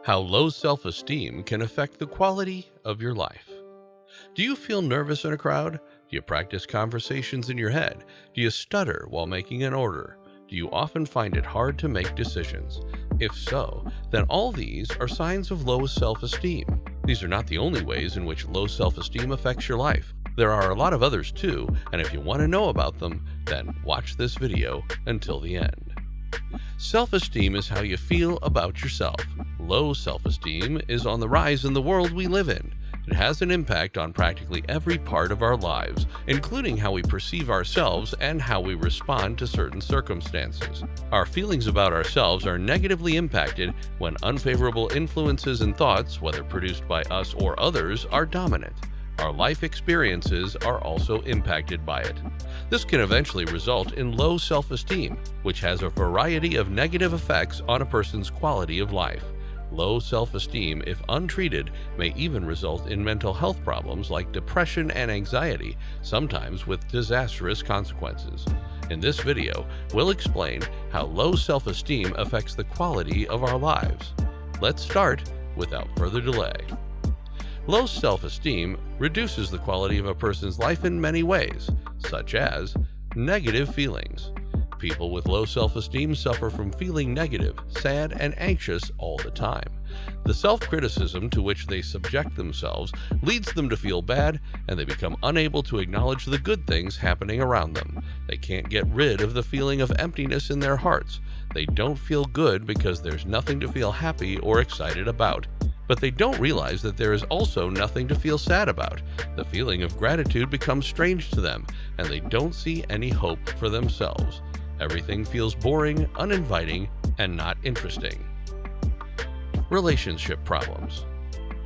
How low self-esteem can affect the quality of your life. Do you feel nervous in a crowd? Do you practice conversations in your head? Do you stutter while making an order? Do you often find it hard to make decisions? If so, then all these are signs of low self-esteem. These are not the only ways in which low self-esteem affects your life. There are a lot of others too, and if you want to know about them, then watch this video until the end. Self-esteem is how you feel about yourself. Low self-esteem is on the rise in the world we live in. It has an impact on practically every part of our lives, including how we perceive ourselves and how we respond to certain circumstances. Our feelings about ourselves are negatively impacted when unfavorable influences and thoughts, whether produced by us or others, are dominant. Our life experiences are also impacted by it. This can eventually result in low self-esteem, which has a variety of negative effects on a person's quality of life. Low self-esteem, if untreated, may even result in mental health problems like depression and anxiety, sometimes with disastrous consequences. In this video, we'll explain how low self-esteem affects the quality of our lives. Let's start without further delay. Low self-esteem reduces the quality of a person's life in many ways, such as negative feelings. People with low self-esteem suffer from feeling negative, sad, and anxious all the time. The self-criticism to which they subject themselves leads them to feel bad, and they become unable to acknowledge the good things happening around them. They can't get rid of the feeling of emptiness in their hearts. They don't feel good because there's nothing to feel happy or excited about. But they don't realize that there is also nothing to feel sad about. The feeling of gratitude becomes strange to them, and they don't see any hope for themselves. Everything feels boring, uninviting, and not interesting. Relationship problems.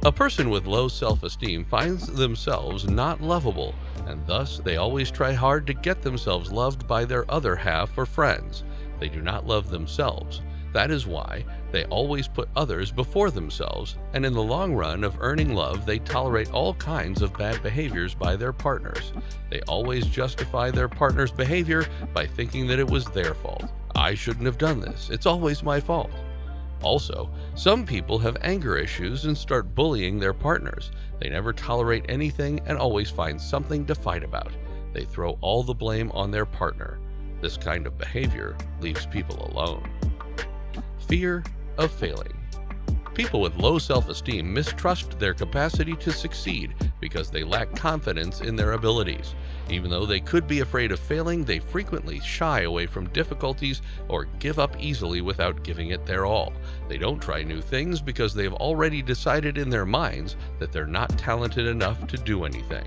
A person with low self-esteem finds themselves not lovable, and thus they always try hard to get themselves loved by their other half or friends. They do not love themselves. That is why they always put others before themselves, and in the long run of earning love, they tolerate all kinds of bad behaviors by their partners. They always justify their partner's behavior by thinking that it was their fault. I shouldn't have done this. It's always my fault. Also, some people have anger issues and start bullying their partners. They never tolerate anything and always find something to fight about. They throw all the blame on their partner. This kind of behavior leaves people alone. Fear of failing. People with low self-esteem mistrust their capacity to succeed because they lack confidence in their abilities. Even though they could be afraid of failing, they frequently shy away from difficulties or give up easily without giving it their all. They don't try new things because they've already decided in their minds that they're not talented enough to do anything.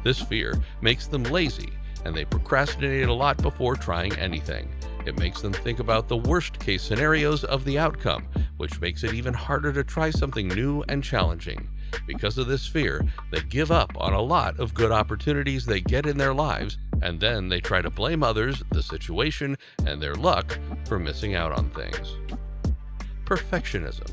This fear makes them lazy, and they procrastinate a lot before trying anything. It makes them think about the worst-case scenarios of the outcome, which makes it even harder to try something new and challenging. Because of this fear, they give up on a lot of good opportunities they get in their lives, and then they try to blame others, the situation, and their luck for missing out on things. Perfectionism.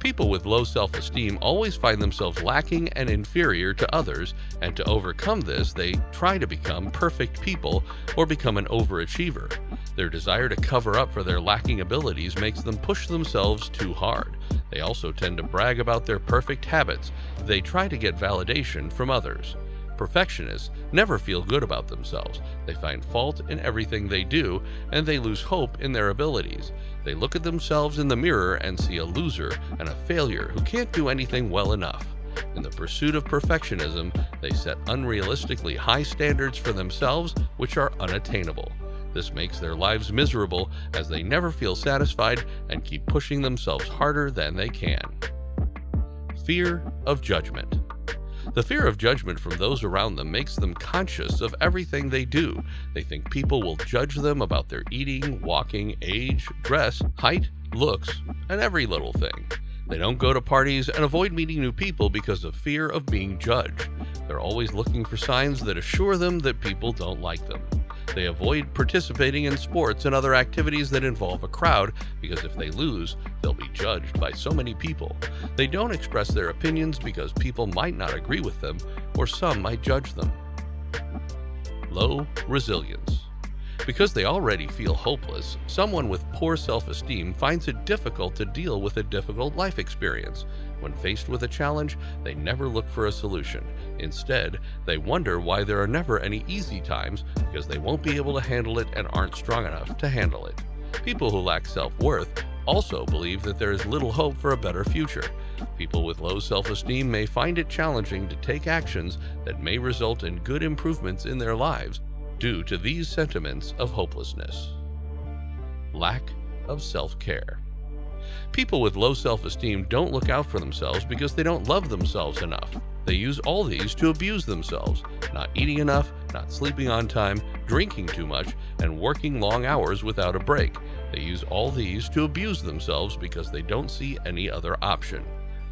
People with low self-esteem always find themselves lacking and inferior to others, and to overcome this, they try to become perfect people or become an overachiever. Their desire to cover up for their lacking abilities makes them push themselves too hard. They also tend to brag about their perfect habits. They try to get validation from others. Perfectionists never feel good about themselves. They find fault in everything they do, and they lose hope in their abilities. They look at themselves in the mirror and see a loser and a failure who can't do anything well enough. In the pursuit of perfectionism, they set unrealistically high standards for themselves, which are unattainable. This makes their lives miserable as they never feel satisfied and keep pushing themselves harder than they can. Fear of judgment. The fear of judgment from those around them makes them conscious of everything they do. They think people will judge them about their eating, walking, age, dress, height, looks, and every little thing. They don't go to parties and avoid meeting new people because of fear of being judged. They're always looking for signs that assure them that people don't like them. They avoid participating in sports and other activities that involve a crowd because if they lose, they'll be judged by so many people. They don't express their opinions because people might not agree with them or some might judge them. Low resilience. Because they already feel hopeless, someone with poor self-esteem finds it difficult to deal with a difficult life experience. When faced with a challenge, they never look for a solution. Instead, they wonder why there are never any easy times because they won't be able to handle it and aren't strong enough to handle it. People who lack self-worth also believe that there is little hope for a better future. People with low self-esteem may find it challenging to take actions that may result in good improvements in their lives due to these sentiments of hopelessness. Lack of self-care. People with low self-esteem don't look out for themselves because they don't love themselves enough. They use all these to abuse themselves, not eating enough, not sleeping on time, drinking too much, and working long hours without a break. They use all these to abuse themselves because they don't see any other option.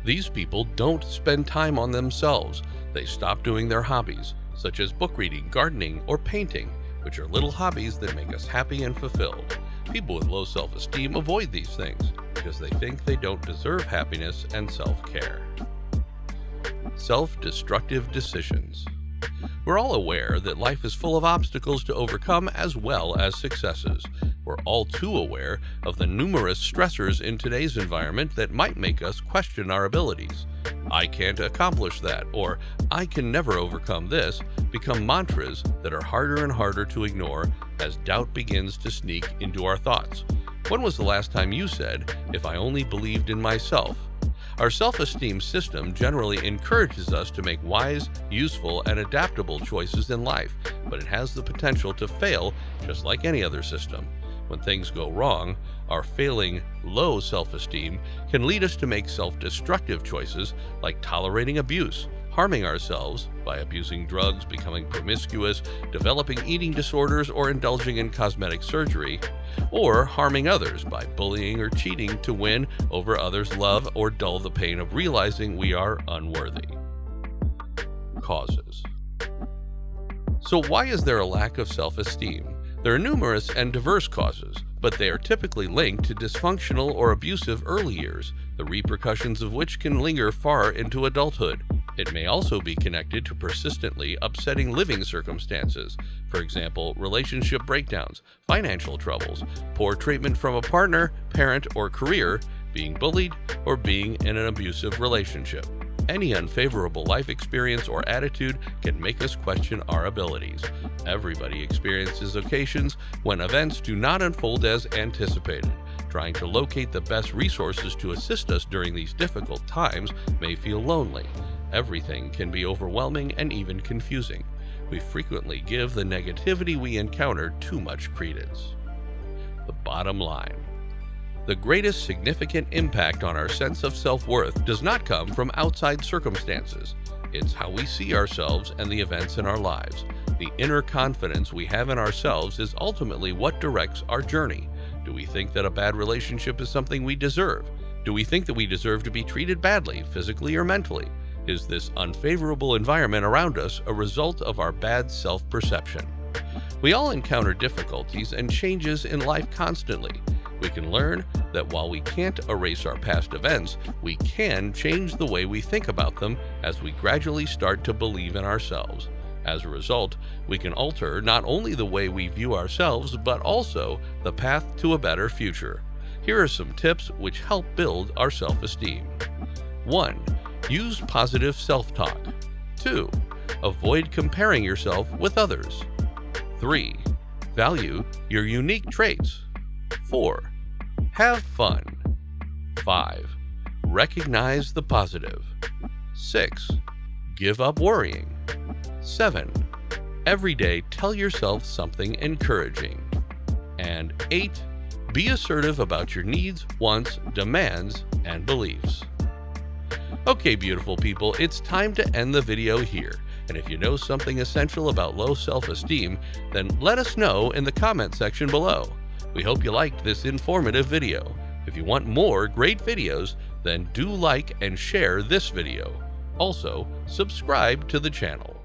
These people don't spend time on themselves. They stop doing their hobbies, such as book reading, gardening, or painting, which are little hobbies that make us happy and fulfilled. People with low self-esteem avoid these things because they think they don't deserve happiness and self-care. Self-destructive decisions. We're all aware that life is full of obstacles to overcome as well as successes. We're all too aware of the numerous stressors in today's environment that might make us question our abilities. I can't accomplish that, or I can never overcome this, become mantras that are harder and harder to ignore as doubt begins to sneak into our thoughts. When was the last time you said, "If I only believed in myself"? Our self-esteem system generally encourages us to make wise, useful, and adaptable choices in life, but it has the potential to fail just like any other system. When things go wrong, our failing, low self-esteem can lead us to make self-destructive choices like tolerating abuse, harming ourselves by abusing drugs, becoming promiscuous, developing eating disorders, or indulging in cosmetic surgery, or harming others by bullying or cheating to win over others' love or dull the pain of realizing we are unworthy. Causes. So why is there a lack of self-esteem? There are numerous and diverse causes, but they are typically linked to dysfunctional or abusive early years, the repercussions of which can linger far into adulthood. It may also be connected to persistently upsetting living circumstances, for example, relationship breakdowns, financial troubles, poor treatment from a partner, parent, or career, being bullied, or being in an abusive relationship. Any unfavorable life experience or attitude can make us question our abilities. Everybody experiences occasions when events do not unfold as anticipated. Trying to locate the best resources to assist us during these difficult times may feel lonely. Everything can be overwhelming and even confusing. We frequently give the negativity we encounter too much credence. The bottom line. The greatest significant impact on our sense of self-worth does not come from outside circumstances. It's how we see ourselves and the events in our lives. The inner confidence we have in ourselves is ultimately what directs our journey. Do we think that a bad relationship is something we deserve? Do we think that we deserve to be treated badly, physically or mentally? Is this unfavorable environment around us a result of our bad self-perception? We all encounter difficulties and changes in life constantly. We can learn that while we can't erase our past events, we can change the way we think about them as we gradually start to believe in ourselves. As a result, we can alter not only the way we view ourselves, but also the path to a better future. Here are some tips which help build our self-esteem. 1. Use positive self-talk. 2. Avoid comparing yourself with others. 3. Value your unique traits. 4. Have fun. 5. Recognize the positive. 6. Give up worrying. 7. Every day tell yourself something encouraging. And 8. Be assertive about your needs, wants, demands, and beliefs. Okay, beautiful people, it's time to end the video here. And if you know something essential about low self-esteem, then let us know in the comment section below. We hope you liked this informative video. If you want more great videos, then do like and share this video. Also, subscribe to the channel.